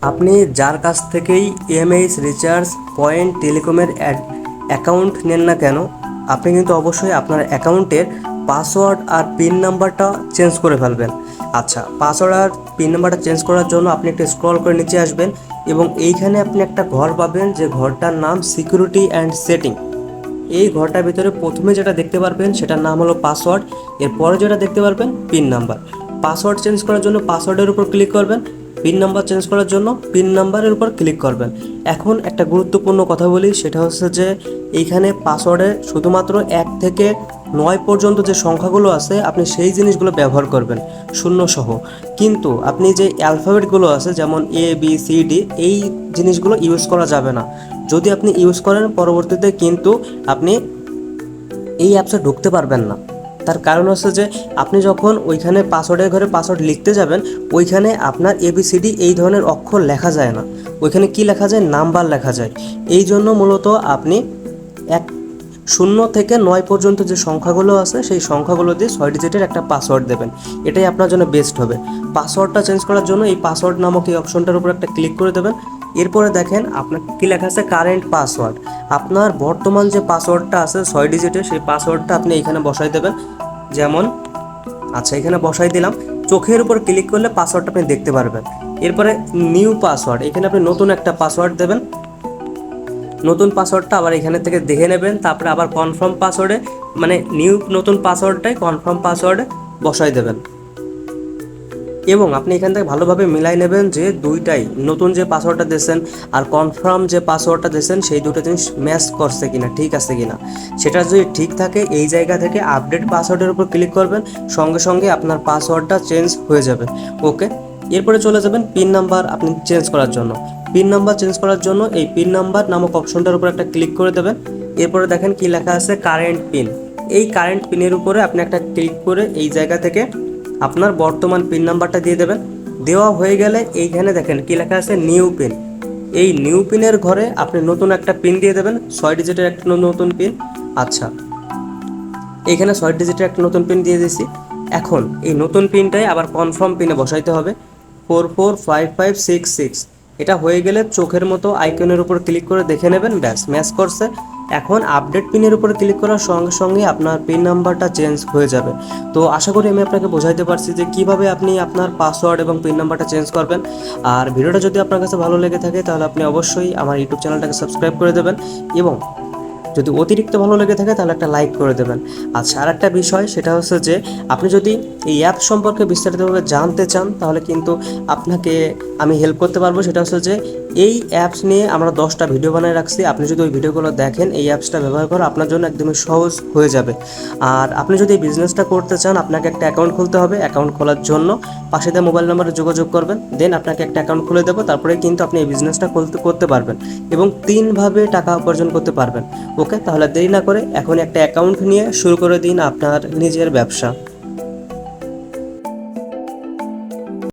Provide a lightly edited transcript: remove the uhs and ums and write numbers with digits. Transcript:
আপনি যার কাছ থেকেই এমএইচ রিচার্জ পয়েন্ট টেলিকমের অ্যাকাউন্ট নেন না কেন, আপনি কিন্তু অবশ্যই আপনার অ্যাকাউন্টের পাসওয়ার্ড আর পিন নাম্বারটা চেঞ্জ করে ফেলবেন। আচ্ছা, পাসওয়ার্ড আর পিন নাম্বারটা চেঞ্জ করার জন্য আপনি একটু স্ক্রল করে নিচে আসবেন এবং এইখানে আপনি একটা ঘর পাবেন, যে ঘরটার নাম সিকিউরিটি অ্যান্ড সেটিং। এই ঘরটার ভিতরে প্রথমে যেটা দেখতে পারবেন সেটার নাম হলো পাসওয়ার্ড, এরপরে যেটা দেখতে পারবেন পিন নাম্বার। পাসওয়ার্ড চেঞ্জ করার জন্য পাসওয়ার্ডের উপর ক্লিক করবেন, পিন নাম্বার চেঞ্জ করার জন্য পিন নাম্বারের উপর ক্লিক করবেন। এখন একটা গুরুত্বপূর্ণ কথা বলি, সেটা হচ্ছে যে এইখানে পাসওয়ার্ডে শুধুমাত্র 1 থেকে 9 পর্যন্ত যে সংখ্যাগুলো আছে আপনি সেই জিনিসগুলো ব্যবহার করবেন শূন্য সহ। কিন্তু আপনি যে অ্যালফাবেটগুলো আছে যেমন ABCD, এই জিনিসগুলো ইউজ করা যাবে না। যদি আপনি ইউজ করেন পরবর্তীতে কিন্তু আপনি এই অ্যাপসে ঢুকতে পারবেন না। তার কারণ হচ্ছে যে আপনি যখন ওইখানে পাসওয়ার্ডের ঘরে পাসওয়ার্ড লিখতে যাবেন, ওইখানে আপনার ABCD এই ধরনের অক্ষর লেখা যায় না, ওইখানে কি লেখা যায়, নাম্বার লেখা যায়। এই জন্য মূলত আপনি 0 থেকে 9 পর্যন্ত যে সংখ্যাগুলো আছে সেই সংখ্যাগুলো দিয়ে 6 ডিজিটের একটা পাসওয়ার্ড দেবেন, এটাই আপনার জন্য বেস্ট হবে। পাসওয়ার্ডটা চেঞ্জ করার জন্য এই পাসওয়ার্ড নামক এই অপশনটার উপর একটা ক্লিক করে দেবেন। এরপরে দেখেন আপনার কী লেখা আছে, কারেন্ট পাসওয়ার্ড। আপনার বর্তমান যে পাসওয়ার্ডটা আছে 6 ডিজিটের, সেই পাসওয়ার্ডটা আপনি এখানে বসাই দেবেন। যেমন আচ্ছা, এখানে বসাই দিলাম। চোখের উপর ক্লিক করলে পাসওয়ার্ডটা আপনি দেখতে পারবেন। এরপরে নিউ পাসওয়ার্ড, এখানে আপনি নতুন একটা পাসওয়ার্ড দেবেন। নতুন পাসওয়ার্ডটা আবার এখানে থেকে দেখে নেবেন, তারপরে আবার কনফার্ম পাসওয়ার্ডে, মানে নতুন পাসওয়ার্ডটাই কনফার্ম পাসওয়ার্ডে বসাই দেবেন। এবং আপনি এখান থেকে ভালোভাবে মিলাই নেবেন যে দুইটাই নতুন যে পাসওয়ার্ডটা দিয়েছেন আর কনফার্ম যে পাসওয়ার্ডটা দিয়েছেন সেই দুটো জিনিস ম্যাচ করছে কিনা, ঠিক আছে কিনা। সেটা যদি ঠিক থাকে এই জায়গা থেকে আপডেট পাসওয়ার্ডের উপর ক্লিক করবেন, সঙ্গে সঙ্গে আপনার পাসওয়ার্ডটা চেঞ্জ হয়ে যাবে। ওকে, এরপরে চলে যাবেন পিন নাম্বার আপনি চেঞ্জ করার জন্য। পিন নাম্বার চেঞ্জ করার জন্য এই পিন নাম্বার নামক অপশনটার উপর একটা ক্লিক করে দেবেন। এরপরে দেখেন কি লেখা আছে, কারেন্ট পিন। এই কারেন্ট পিনের উপরে আপনি একটা ক্লিক করে এই জায়গা থেকে আপনার বর্তমান পিন নাম্বারটা দিয়ে দেবেন। দেওয়া হয়ে গেলে এইখানে দেখেন কি লেখা আছে, নিউ পিন। এই নিউ পিনের ঘরে আপনি নতুন একটা পিন দিয়ে দেবেন, 6 ডিজিটের একটা নতুন পিন। আচ্ছা, এইখানে 6 ডিজিটের একটা নতুন পিন দিয়ে দিয়েছি। এখন এই নতুন পিনটাই আবার কনফার্ম পিনে বসাইতে হবে, 445566। এটা হয়ে গেলে চোখের মতো আইকনের উপর ক্লিক করে দেখে নেবেন, ব্যাস ম্যাচ করছে। এখন আপডেট পিনের উপর ক্লিক করার সঙ্গে সঙ্গে আপনার পিন নাম্বারটা চেঞ্জ হয়ে যাবে। তো আশা করি আমি আপনাকে বোঝাইতে পারছি যে কিভাবে আপনি আপনার পাসওয়ার্ড এবং পিন নাম্বারটা চেঞ্জ করবেন। আর ভিডিওটা যদি আপনার কাছে ভালো লেগে থাকে তাহলে আপনি অবশ্যই আমার ইউটিউব চ্যানেলটাকে সাবস্ক্রাইব করে দেবেন, এবং যদি অতিরিক্ত ভালো লেগে থাকে তাহলে একটা লাইক করে দেবেন। আচ্ছা, আর একটা বিষয়, সেটা হচ্ছে যে আপনি যদি এই অ্যাপ সম্পর্কে বিস্তারিতভাবে জানতে চান তাহলে কিন্তু আপনাকে আমি হেল্প করতে পারবো। সেটা হচ্ছে যে এই অ্যাপস নিয়ে আমরা 10টা ভিডিও বানিয়ে রাখছি, আপনি যদি ওই ভিডিওগুলো দেখেন এই অ্যাপসটা ব্যবহার করা আপনার জন্য একদমই সহজ হয়ে যাবে। আর আপনি যদি এই বিজনেসটা করতে চান আপনাকে একটা অ্যাকাউন্ট খুলতে হবে। অ্যাকাউন্ট খোলার জন্য পাশে দেওয়া মোবাইল নাম্বারে যোগাযোগ করবেন, দেন আপনাকে একটা অ্যাকাউন্ট খুলে দেবো, তারপরে কিন্তু আপনি এই বিজনেসটা করতে পারবেন এবং 3ভাবে টাকা উপার্জন করতে পারবেন। ওকে, তাহলে দেরি না করে এখন একটা অ্যাকাউন্ট নিয়ে শুরু করে দিন আপনার নিজের ব্যবসা।